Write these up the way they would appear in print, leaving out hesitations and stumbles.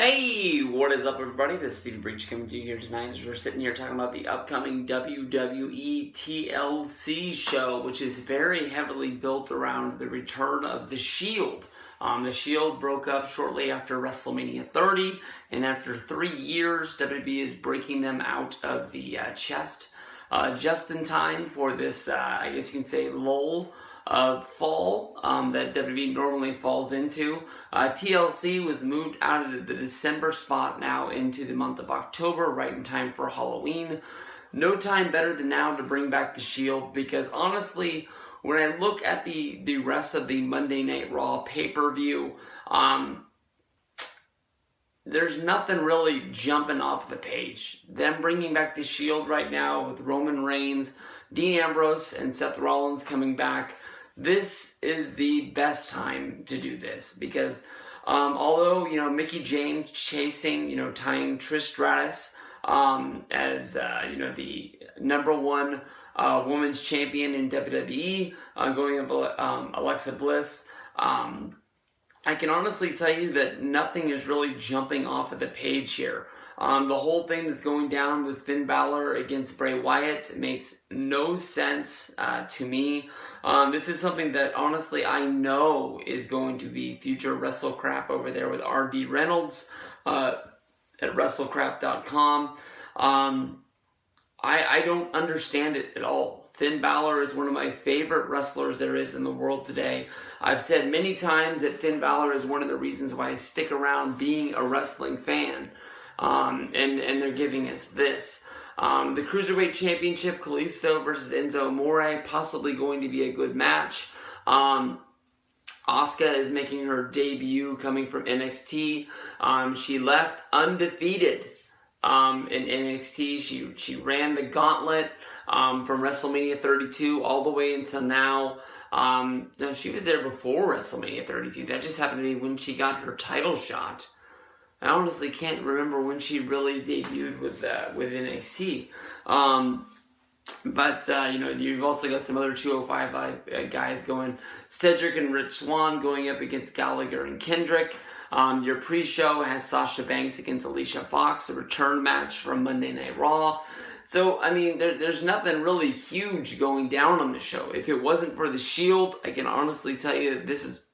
Hey, what is up everybody? This is Steve Breach coming to you here tonight as we're sitting here talking about the upcoming WWE TLC show, which is very heavily built around the return of The Shield. The Shield broke up shortly after WrestleMania 30, and after 3 years, WWE is breaking them out of the chest just in time for this, I guess you can say, lull of fall that WWE normally falls into. TLC was moved out of the December spot now into the month of October, right in time for Halloween. No time better than now to bring back the Shield, because honestly, when I look at the rest of the Monday Night Raw pay-per-view, there's nothing really jumping off the page. Them bringing back the Shield right now with Roman Reigns, Dean Ambrose, and Seth Rollins coming back, this is the best time to do this, because although, Mickie James chasing, tying Trish Stratus as, the #1 women's champion in WWE, going up Alexa Bliss, I can honestly tell you that nothing is really jumping off of the page here. The whole thing that's going down with Finn Balor against Bray Wyatt makes no sense to me. This is something that honestly I know is going to be future WrestleCrap over there with R.D. Reynolds at WrestleCrap.com. I don't understand it at all. Finn Balor is one of my favorite wrestlers there is in the world today. I've said many times that Finn Balor is one of the reasons why I stick around being a wrestling fan. And they're giving us this. The Cruiserweight Championship, Kalisto versus Enzo Amore, possibly going to be a good match. Asuka is making her debut coming from NXT. She left undefeated in NXT. She ran the gauntlet from WrestleMania 32 all the way until now. No, she was there before WrestleMania 32. That just happened to be when she got her title shot. I honestly can't remember when she really debuted with NXT. But you've also got some other 205 Live guys going. Cedric and Rich Swann going up against Gallagher and Kendrick. Your pre-show has Sasha Banks against Alicia Fox, a return match from Monday Night Raw. So, there's nothing really huge going down on the show. If it wasn't for the Shield, I can honestly tell you that this is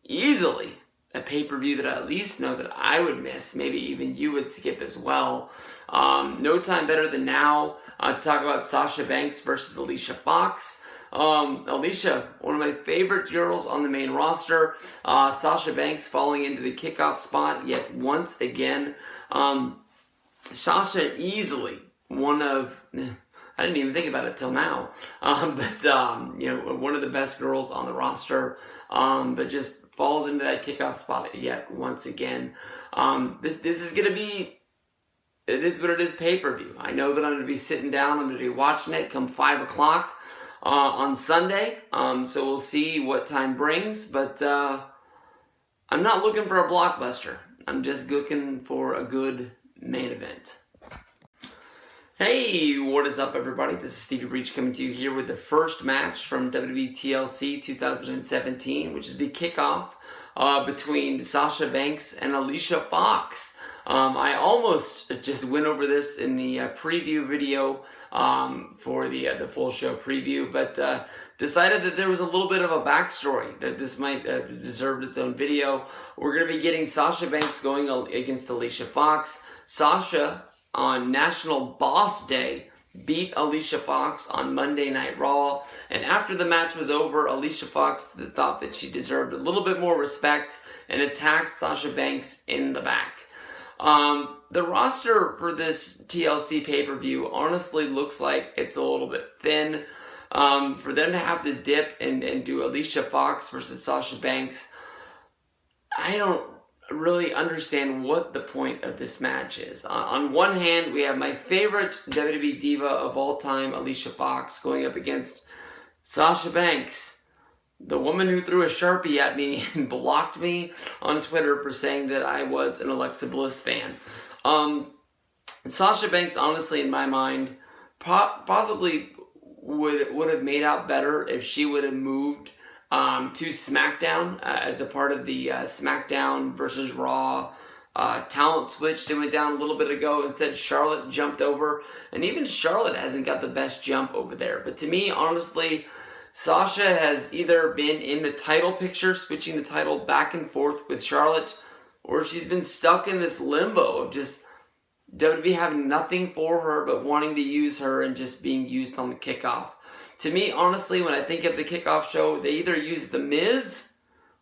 easily a pay-per-view that I at least know that I would miss. Maybe even you would skip as well. No time better than now to talk about Sasha Banks versus Alicia Fox. Alicia, one of my favorite girls on the main roster. Sasha Banks falling into the kickoff spot yet once again. Sasha easily one of... I didn't even think about it till now. One of the best girls on the roster. But just falls into that kickoff spot yet once again. This is going to be, it is what it is, pay-per-view. I know that I'm going to be sitting down, I'm going to be watching it come 5 o'clock on Sunday. So we'll see what time brings, but I'm not looking for a blockbuster. I'm just looking for a good main event. Hey, what is up everybody? This is Stevie Breach coming to you here with the first match from WWE TLC 2017, which is the kickoff between Sasha Banks and Alicia Fox. I almost just went over this in the preview video for the full show preview, but decided that there was a little bit of a backstory, that this might have deserved its own video. We're going to be getting Sasha Banks going against Alicia Fox. Sasha, on National Boss Day, beat Alicia Fox on Monday Night Raw, and after the match was over, Alicia Fox thought that she deserved a little bit more respect and attacked Sasha Banks in the back. The roster for this TLC pay-per-view honestly looks like it's a little bit thin. For them to have to dip and do Alicia Fox versus Sasha Banks, I don't really understand what the point of this match is. On one hand, we have my favorite WWE diva of all time, Alicia Fox, going up against Sasha Banks, the woman who threw a Sharpie at me and blocked me on Twitter for saying that I was an Alexa Bliss fan. Sasha Banks, honestly, in my mind, possibly would have made out better if she would have moved to SmackDown as a part of the SmackDown versus Raw talent switch that went down a little bit ago. Instead, Charlotte jumped over, and even Charlotte hasn't got the best jump over there. But to me, honestly, Sasha has either been in the title picture, switching the title back and forth with Charlotte, or she's been stuck in this limbo of just WWE having nothing for her but wanting to use her and just being used on the kickoff. To me, honestly, when I think of the kickoff show, they either use The Miz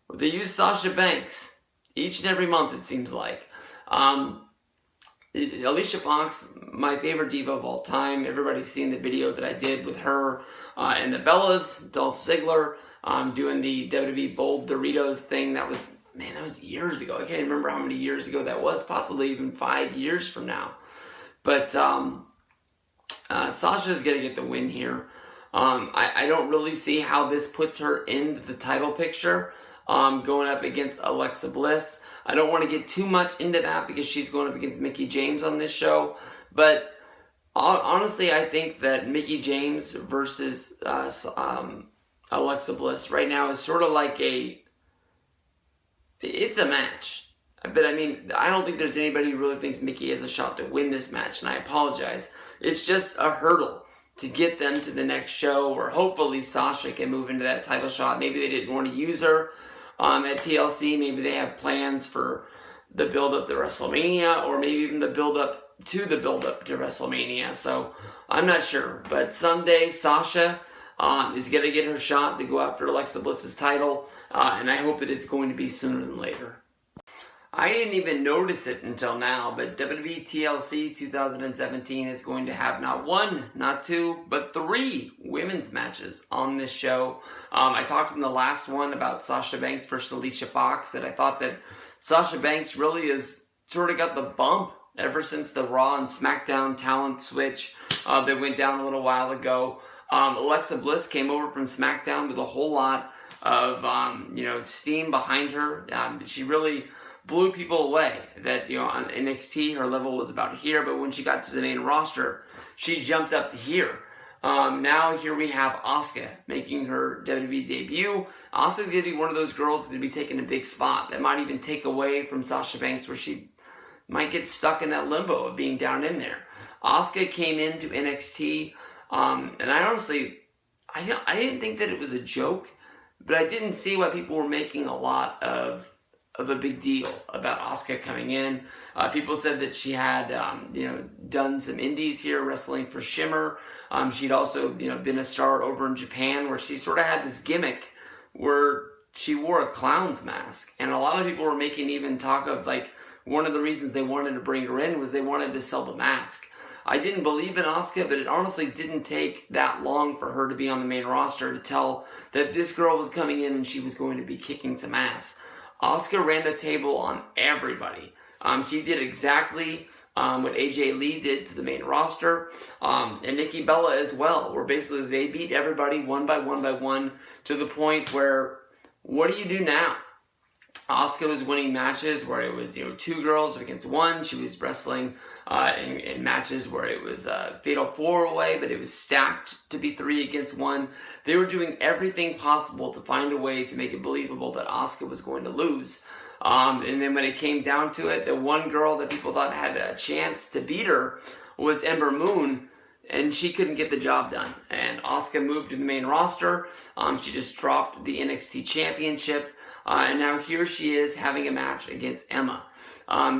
or they use Sasha Banks. Each and every month, it seems like. Alicia Fox, my favorite diva of all time. Everybody's seen the video that I did with her and the Bellas, Dolph Ziggler, doing the WWE Bold Doritos thing. That was years ago. I can't even remember how many years ago that was. Possibly even 5 years from now. But Sasha's going to get the win here. I don't really see how this puts her in the title picture. Going up against Alexa Bliss. I don't want to get too much into that because she's going up against Mickie James on this show. But honestly, I think that Mickie James versus Alexa Bliss right now is sort of like it's a match. But I mean, I don't think there's anybody who really thinks Mickie has a shot to win this match, and I apologize. It's just a hurdle to get them to the next show, or hopefully Sasha can move into that title shot. Maybe they didn't want to use her at TLC. Maybe they have plans for the build-up to WrestleMania, or maybe even the build-up to WrestleMania. So I'm not sure. But someday Sasha is going to get her shot to go after Alexa Bliss's title, and I hope that it's going to be sooner than later. I didn't even notice it until now, but WWE TLC 2017 is going to have not one, not two, but 3 women's matches on this show. I talked in the last one about Sasha Banks versus Alicia Fox, that I thought that Sasha Banks really has sort of got the bump ever since the Raw and SmackDown talent switch that went down a little while ago. Alexa Bliss came over from SmackDown with a whole lot of steam behind her. She really blew people away. That, on NXT her level was about here, but when she got to the main roster, she jumped up to here. Now here we have Asuka making her WWE debut. Asuka's going to be one of those girls that's going to be taking a big spot that might even take away from Sasha Banks, where she might get stuck in that limbo of being down in there. Asuka came into NXT, and I honestly, I didn't think that it was a joke, but I didn't see why people were making a lot of a big deal about Asuka coming in. People said that she had, done some indies here, wrestling for Shimmer. She'd also, been a star over in Japan, where she sort of had this gimmick where she wore a clown's mask. And a lot of people were making even talk of, like, one of the reasons they wanted to bring her in was they wanted to sell the mask. I didn't believe in Asuka, but it honestly didn't take that long for her to be on the main roster to tell that this girl was coming in and she was going to be kicking some ass. Asuka ran the table on everybody. She did exactly what AJ Lee did to the main roster, and Nikki Bella as well, where basically they beat everybody one by one to the point where, what do you do now? Asuka was winning matches where it was 2 girls against 1. She was wrestling in matches where it was a fatal 4-way, but it was stacked to be 3 against 1. They were doing everything possible to find a way to make it believable that Asuka was going to lose. And then when it came down to it, the one girl that people thought had a chance to beat her was Ember Moon, and she couldn't get the job done. And Asuka moved to the main roster. She just dropped the NXT Championship. And now here she is having a match against Emma.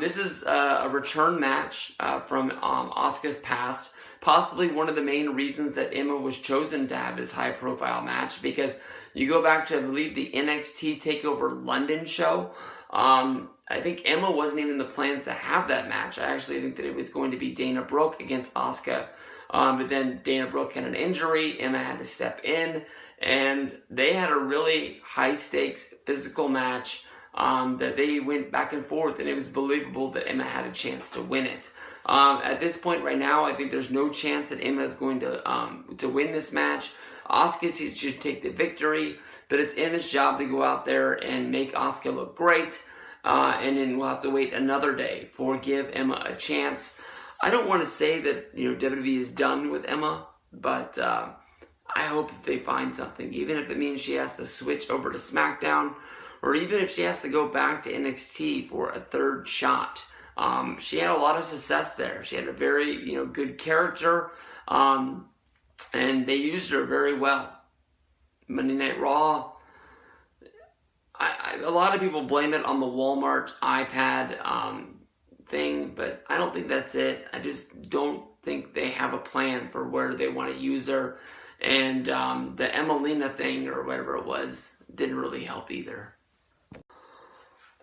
This is a return match from Asuka's past. Possibly one of the main reasons that Emma was chosen to have this high-profile match, because you go back to, I believe, the NXT TakeOver London show. I think Emma wasn't even in the plans to have that match. I actually think that it was going to be Dana Brooke against Asuka. But then Dana Brooke had an injury. Emma had to step in. And they had a really high-stakes physical match that they went back and forth, and it was believable that Emma had a chance to win it. At this point right now, I think there's no chance that Emma is going to win this match. Asuka should take the victory, but it's Emma's job to go out there and make Asuka look great, and then we'll have to wait another day for give Emma a chance. I don't want to say that WWE is done with Emma, but I hope that they find something, even if it means she has to switch over to SmackDown, or even if she has to go back to NXT for a third shot. She had a lot of success there. She had a very, good character, and they used her very well. Monday Night Raw, a lot of people blame it on the Walmart iPad thing, but I don't think that's it. I just don't think they have a plan for where they want to use her. And the Emelina thing, or whatever it was, didn't really help either.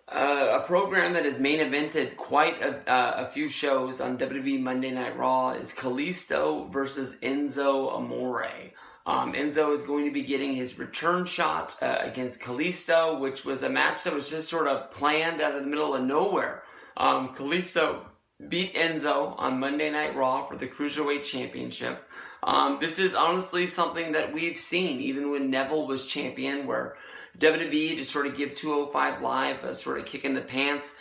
A program that has main evented quite a few shows on WWE Monday Night Raw is Kalisto versus Enzo Amore. Enzo is going to be getting his return shot against Kalisto, which was a match that was just sort of planned out of the middle of nowhere. Kalisto beat Enzo on Monday Night Raw for the Cruiserweight Championship. This is honestly something that we've seen even when Neville was champion, where WWE, to sort of give 205 Live a sort of kick in the pants,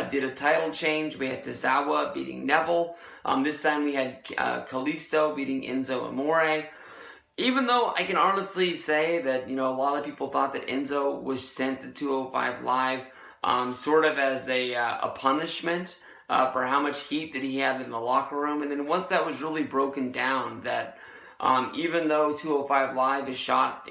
did a title change. We had Tozawa beating Neville. This time we had Kalisto beating Enzo Amore. Even though I can honestly say that, a lot of people thought that Enzo was sent to 205 Live sort of as a punishment for how much heat that he had in the locker room. And then once that was really broken down, that even though 205 Live is shot,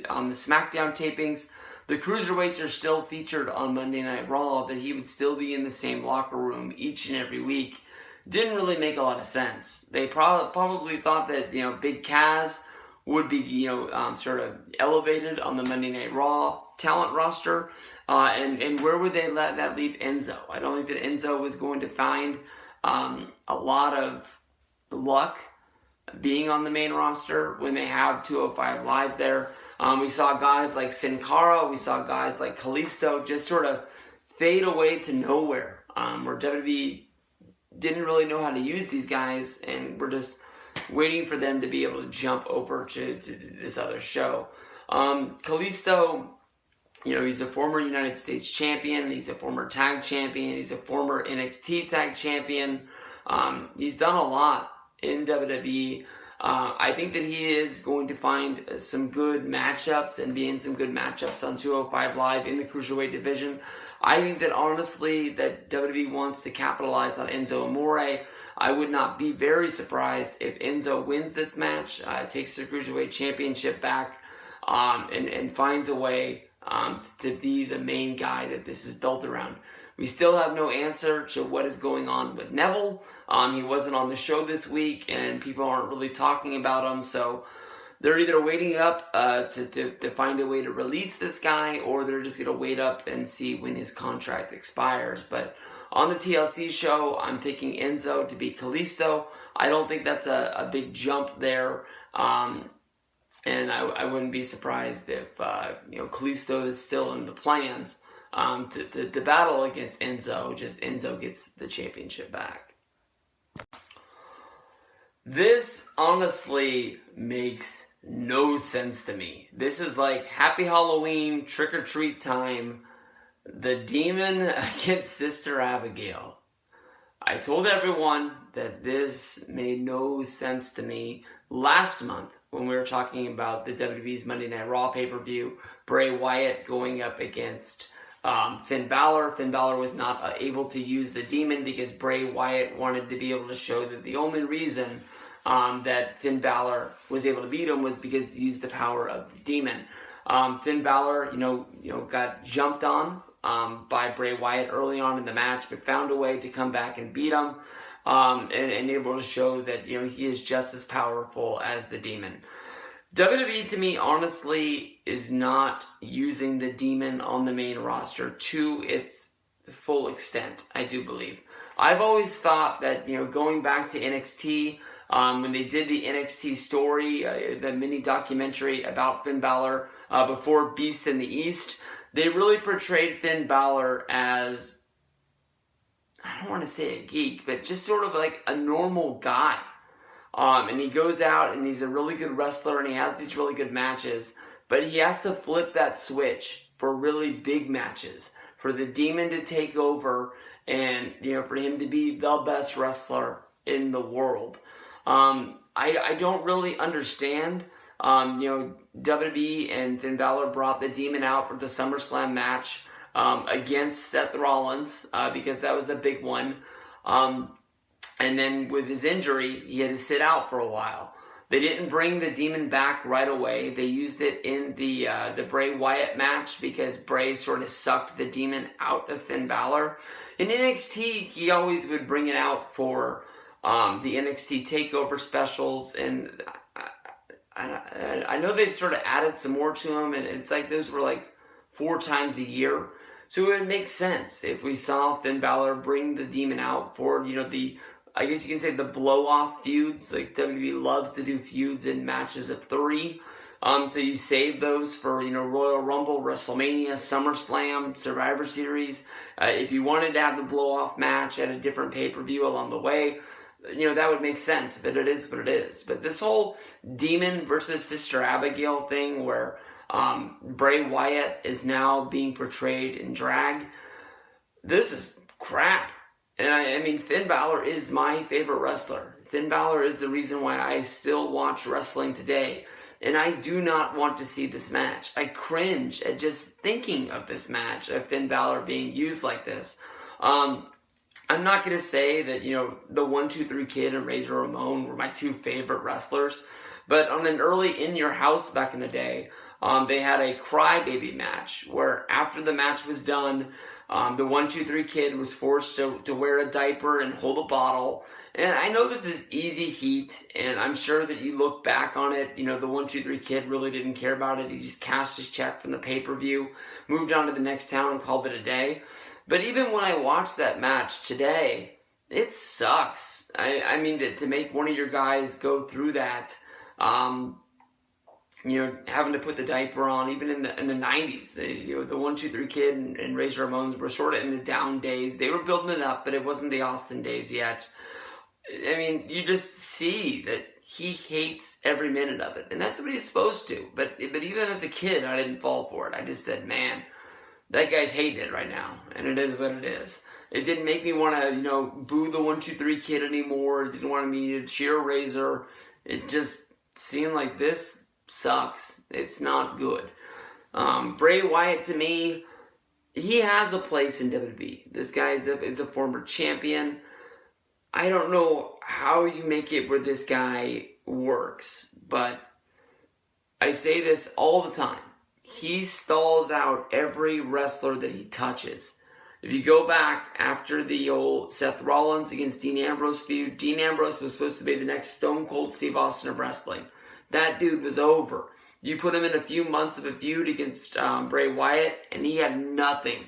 on the SmackDown tapings, the Cruiserweights are still featured on Monday Night Raw, that he would still be in the same locker room each and every week. Didn't really make a lot of sense. They probably thought that, Big Kaz would be, sort of elevated on the Monday Night Raw talent roster. And where would they let that leave Enzo? I don't think that Enzo was going to find a lot of luck being on the main roster when they have 205 Live there. We saw guys like Sin Cara, we saw guys like Kalisto just sort of fade away to nowhere, where WWE didn't really know how to use these guys, and we're just waiting for them to be able to jump over to this other show. Kalisto, he's a former United States champion, he's a former tag champion, he's a former NXT tag champion. He's done a lot in WWE. I think that he is going to find some good matchups and be in some good matchups on 205 Live in the Cruiserweight division. I think that honestly that WWE wants to capitalize on Enzo Amore. I would not be very surprised if Enzo wins this match, takes the Cruiserweight Championship back, and finds a way to be the main guy that this is built around. We still have no answer to what is going on with Neville. He wasn't on the show this week, and people aren't really talking about him, so they're either waiting up to find a way to release this guy, or they're just going to wait up and see when his contract expires. But on the TLC show, I'm picking Enzo to beat Kalisto. I don't think that's a big jump there. And I wouldn't be surprised if Kalisto is still in the plans to battle against Enzo. Just Enzo gets the championship back. This honestly makes no sense to me. This is like Happy Halloween, trick or treat time. The Demon against Sister Abigail. I told everyone that this made no sense to me last month when we were talking about the WWE's Monday Night Raw pay-per-view. Bray Wyatt going up against Finn Balor. Finn Balor was not able to use the Demon because Bray Wyatt wanted to be able to show that the only reason that Finn Balor was able to beat him was because he used the power of the Demon. Finn Balor, got jumped on by Bray Wyatt early on in the match, but found a way to come back and beat him, and able to show that he is just as powerful as the Demon. WWE, to me, honestly, is not using the Demon on the main roster to its full extent, I do believe. I've always thought that, going back to NXT, when they did the NXT story, the mini documentary about Finn Balor before Beast in the East, they really portrayed Finn Balor as, I don't want to say a geek, but just sort of like a normal guy. And he goes out and he's a really good wrestler and he has these really good matches, but he has to flip that switch for really big matches, for the Demon to take over and, for him to be the best wrestler in the world. I don't really understand WWE and Finn Balor brought the Demon out for the SummerSlam match against Seth Rollins because that was a big one. And then with his injury, he had to sit out for a while. They didn't bring the Demon back right away. They used it in the Bray Wyatt match because Bray sort of sucked the Demon out of Finn Balor. In NXT, he always would bring it out for the NXT TakeOver specials, and I know they've sort of added some more to them, and it's like those were like 4 times a year. So it would make sense if we saw Finn Balor bring the Demon out for, I guess you can say the blow-off feuds. Like WWE loves to do feuds in matches of 3. So you save those for, Royal Rumble, WrestleMania, SummerSlam, Survivor Series. If you wanted to have the blow-off match at a different pay-per-view along the way, that would make sense, but it is what it is. But this whole Demon versus Sister Abigail thing where Bray Wyatt is now being portrayed in drag, this is crap. And I mean, Finn Balor is my favorite wrestler. Finn Balor is the reason why I still watch wrestling today. And I do not want to see this match. I cringe at just thinking of this match, of Finn Balor being used like this. I'm not going to say that, the 1-2-3 Kid and Razor Ramon were my 2 favorite wrestlers. But on an early In Your House back in the day, they had a crybaby match where after the match was done, the 1-2-3 Kid was forced to wear a diaper and hold a bottle. And I know this is easy heat, and I'm sure that you look back on it, the 1-2-3 Kid really didn't care about it. He just cashed his check from the pay-per-view, moved on to the next town and called it a day. But even when I watched that match today, it sucks. I mean, to make one of your guys go through that, having to put the diaper on, even in the 90s, the 1-2-3 Kid and Razor Ramon were sort of in the down days. They were building it up, but it wasn't the Austin days yet. I mean, you just see that he hates every minute of it, and that's what he's supposed to. But even as a kid, I didn't fall for it. I just said, man, that guy's hating it right now, and it is what it is. It didn't make me want to, boo the 1-2-3 Kid anymore. It didn't want me to cheer Razor. It just seemed like this sucks. It's not good. Bray Wyatt, to me, he has a place in WWE. This guy is a former champion. I don't know how you make it where this guy works, but I say this all the time. He stalls out every wrestler that he touches. If you go back after the old Seth Rollins against Dean Ambrose feud, Dean Ambrose was supposed to be the next Stone Cold Steve Austin of wrestling. That dude was over. You put him in a few months of a feud against Bray Wyatt, and he had nothing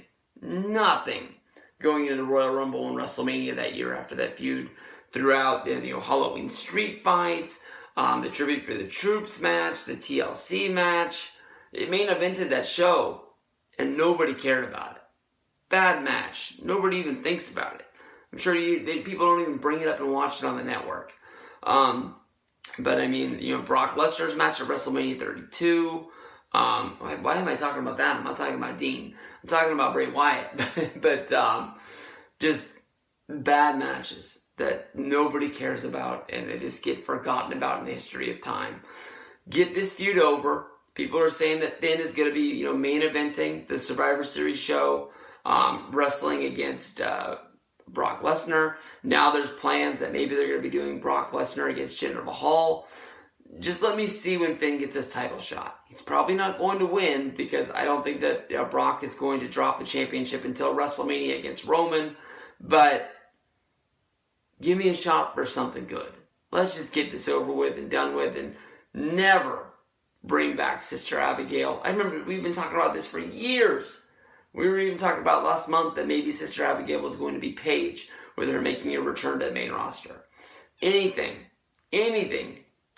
going into the Royal Rumble and WrestleMania that year after that feud. Throughout Halloween Street Fights, the Tribute for the Troops match, the TLC match. It main evented that show, and nobody cared about it. Bad match. Nobody even thinks about it. I'm sure people don't even bring it up and watch it on the network. But I mean, Brock Lesnar's match at WrestleMania 32. Why am I talking about that? I'm not talking about Dean. I'm talking about Bray Wyatt. But just bad matches that nobody cares about, and they just get forgotten about in the history of time. Get this feud over. People are saying that Finn is going to be, main eventing the Survivor Series show, wrestling against Brock Lesnar. Now there's plans that maybe they're going to be doing Brock Lesnar against Jinder Mahal. Just let me see when Finn gets his title shot. He's probably not going to win because I don't think that Brock is going to drop the championship until WrestleMania against Roman. But give me a shot for something good. Let's just get this over with and done with, and never bring back Sister Abigail. I remember we've been talking about this for years. We were even talking about last month that maybe Sister Abigail was going to be Paige, where they're making a return to the main roster. Anything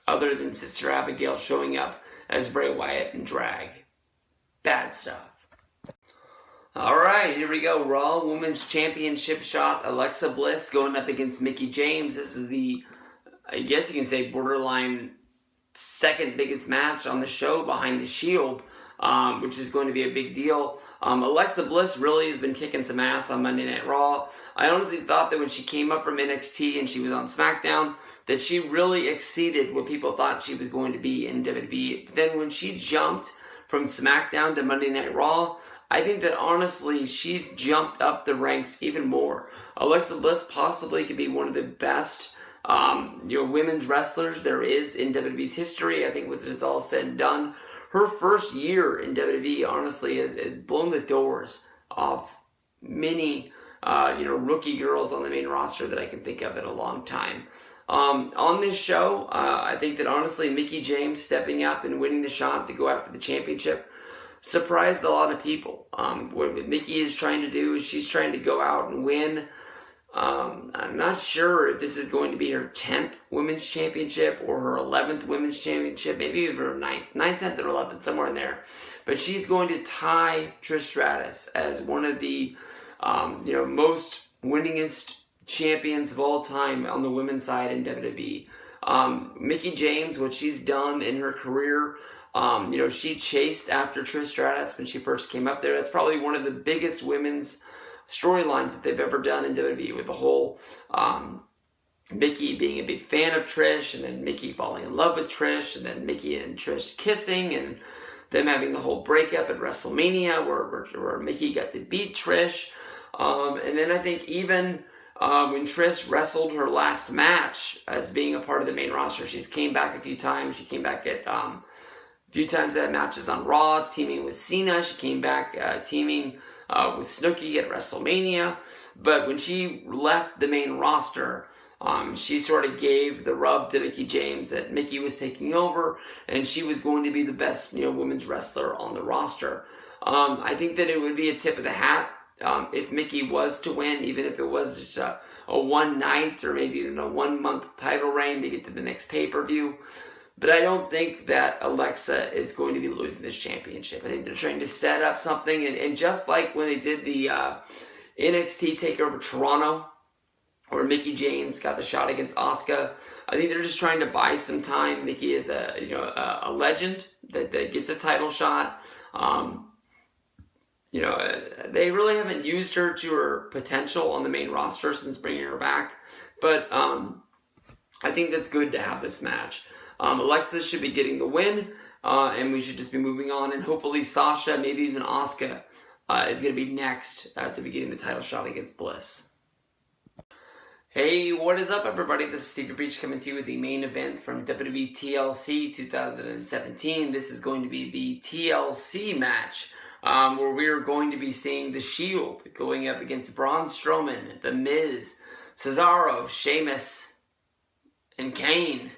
other than Sister Abigail showing up as Bray Wyatt in drag. Bad stuff. Alright, here we go. Raw Women's Championship shot. Alexa Bliss going up against Mickie James. This is the, I guess you can say, borderline second biggest match on the show behind the Shield, which is going to be a big deal. Alexa Bliss really has been kicking some ass on Monday Night Raw. I honestly thought that when she came up from NXT and she was on SmackDown, that she really exceeded what people thought she was going to be in WWE. But then when she jumped from SmackDown to Monday Night Raw, I think that honestly, she's jumped up the ranks even more. Alexa Bliss possibly could be one of the best women's wrestlers there is in WWE's history. I think when it's all said and done, her first year in WWE, honestly, has blown the doors off many, rookie girls on the main roster that I can think of in a long time. On this show, I think that honestly, Mickie James stepping up and winning the shot to go after the championship surprised a lot of people. What Mickie is trying to do is she's trying to go out and win. I'm not sure if this is going to be her 10th women's championship or her 11th women's championship, maybe even her 9th, 10th, or 11th, somewhere in there. But she's going to tie Trish Stratus as one of the, most winningest champions of all time on the women's side in WWE. Mickie James, what she's done in her career, she chased after Trish Stratus when she first came up there. That's probably one of the biggest women's storylines that they've ever done in WWE, with the whole Mickie being a big fan of Trish, and then Mickie falling in love with Trish, and then Mickie and Trish kissing, and them having the whole breakup at WrestleMania where Mickie got to beat Trish. And then I think even when Trish wrestled her last match as being a part of the main roster, she's came back a few times. She came back at a few times at matches on Raw, teaming with Cena. She came back teaming with Snooki at WrestleMania. But when she left the main roster, she sort of gave the rub to Mickie James that Mickie was taking over and she was going to be the best women's wrestler on the roster. I think that it would be a tip of the hat if Mickie was to win, even if it was just a one night or maybe even a 1 month title reign to get to the next pay-per-view. But I don't think that Alexa is going to be losing this championship. I think they're trying to set up something. And just like when they did the NXT TakeOver Toronto, where Mickie James got the shot against Asuka, I think they're just trying to buy some time. Mickie is a legend that gets a title shot. They really haven't used her to her potential on the main roster since bringing her back. But I think that's good to have this match. Alexa should be getting the win, and we should just be moving on. And hopefully Sasha, maybe even Asuka, is going to be next to be getting the title shot against Bliss. Hey, what is up, everybody? This is Stevie Breach coming to you with the main event from WWE TLC 2017. This is going to be the TLC match, where we are going to be seeing The Shield going up against Braun Strowman, The Miz, Cesaro, Sheamus, and Kane.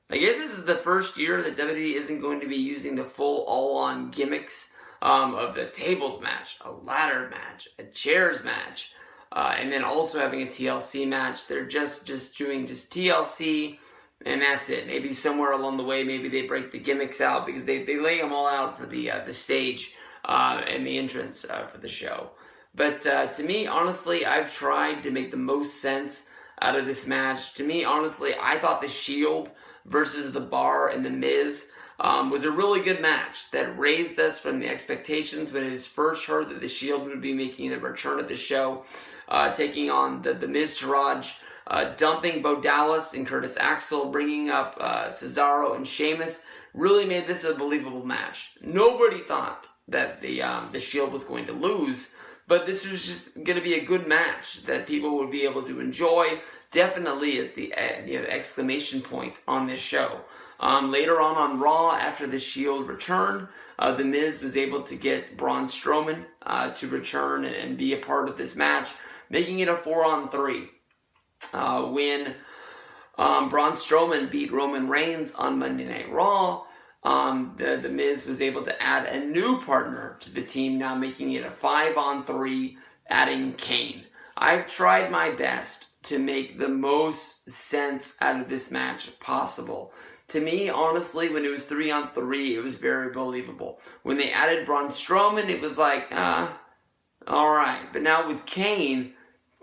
I guess this is the first year that WWE isn't going to be using the full all-on gimmicks of the tables match, a ladder match, a chairs match, and then also having a TLC match. They're just doing just TLC, and that's it. Maybe somewhere along the way, maybe they break the gimmicks out, because they lay them all out for the stage and the entrance for the show. But to me, honestly, I've tried to make the most sense out of this match. To me, honestly, I thought The Shield versus The Bar and The Miz was a really good match that raised us from the expectations when it was first heard that The Shield would be making a return at the show, taking on the Miz Taraj, dumping Bo Dallas and Curtis Axel, bringing up Cesaro and Sheamus. Really made this a believable match. Nobody thought that the Shield was going to lose, but this was just going to be a good match that people would be able to enjoy. Definitely is the exclamation point on this show. Later on Raw, after the Shield returned, The Miz was able to get Braun Strowman to return and be a part of this match, making it a 4-on-3. When Braun Strowman beat Roman Reigns on Monday Night Raw, the Miz was able to add a new partner to the team, now making it a 5-on-3, adding Kane. I've tried my best to make the most sense out of this match possible. To me, honestly, when it was 3-on-3, it was very believable. When they added Braun Strowman, it was like, alright. But now with Kane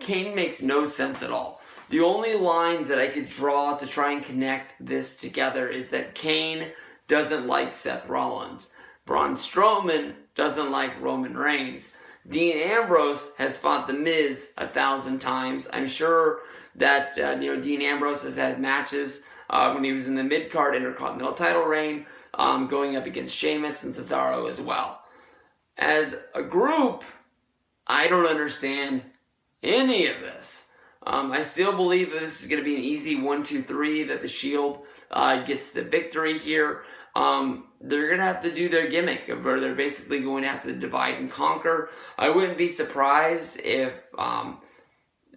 makes no sense at all. The only lines that I could draw to try and connect this together is that Kane doesn't like Seth Rollins. Braun Strowman doesn't like Roman Reigns. Dean Ambrose has fought The Miz 1,000 times. I'm sure that Dean Ambrose has had matches when he was in the mid-card Intercontinental title reign, going up against Sheamus and Cesaro as well. As a group, I don't understand any of this. I still believe that this is going to be an easy 1-2-3, that the Shield gets the victory here. They're going to have to do their gimmick, where they're basically going to have to divide and conquer. I wouldn't be surprised if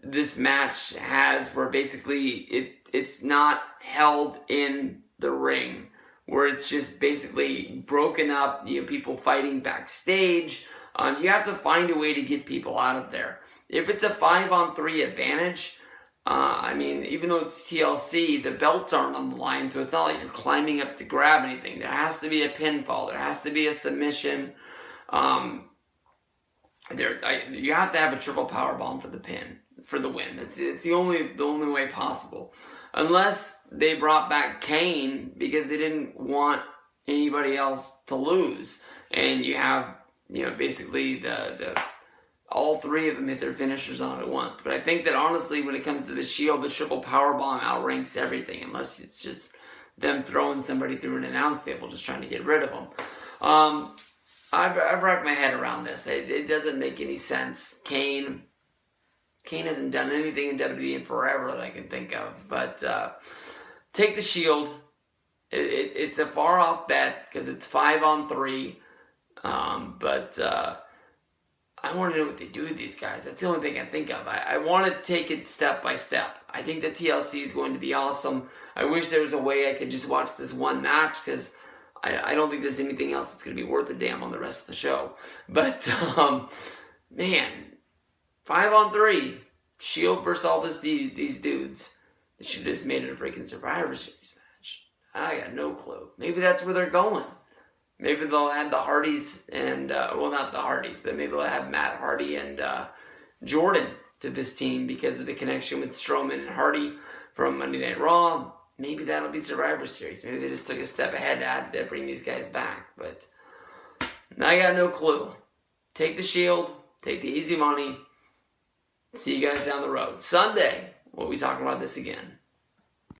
this match has where basically it's not held in the ring, where it's just basically broken up, people fighting backstage. You have to find a way to get people out of there. If it's a 5-on-3 advantage, even though it's TLC, the belts aren't on the line, so it's not like you're climbing up to grab anything. There has to be a pinfall. There has to be a submission. You have to have a triple power bomb for the win. It's the only way possible, unless they brought back Kane because they didn't want anybody else to lose, and you have basically the all three of them hit their finishers on at once. But I think that honestly, when it comes to the Shield, the triple powerbomb outranks everything, unless it's just them throwing somebody through an announce table, just trying to get rid of them. I've wrapped my head around this. It doesn't make any sense. Kane hasn't done anything in WWE in forever that I can think of. But take the Shield. It's a far off bet because it's 5-on-3. But I want to know what they do with these guys. That's the only thing I think of. I want to take it step by step. I think that TLC is going to be awesome. I wish there was a way I could just watch this one match, because I don't think there's anything else that's going to be worth a damn on the rest of the show. But, man, 5-on-3, Shield versus all these dudes. They should have just made it a freaking Survivor Series match. I got no clue. Maybe that's where they're going. Maybe they'll add the Hardys and, not the Hardys, but maybe they'll have Matt Hardy and Jordan to this team because of the connection with Strowman and Hardy from Monday Night Raw. Maybe that'll be Survivor Series. Maybe they just took a step ahead to bring these guys back. But I got no clue. Take the Shield. Take the easy money. See you guys down the road. Sunday, we'll be talking about this again.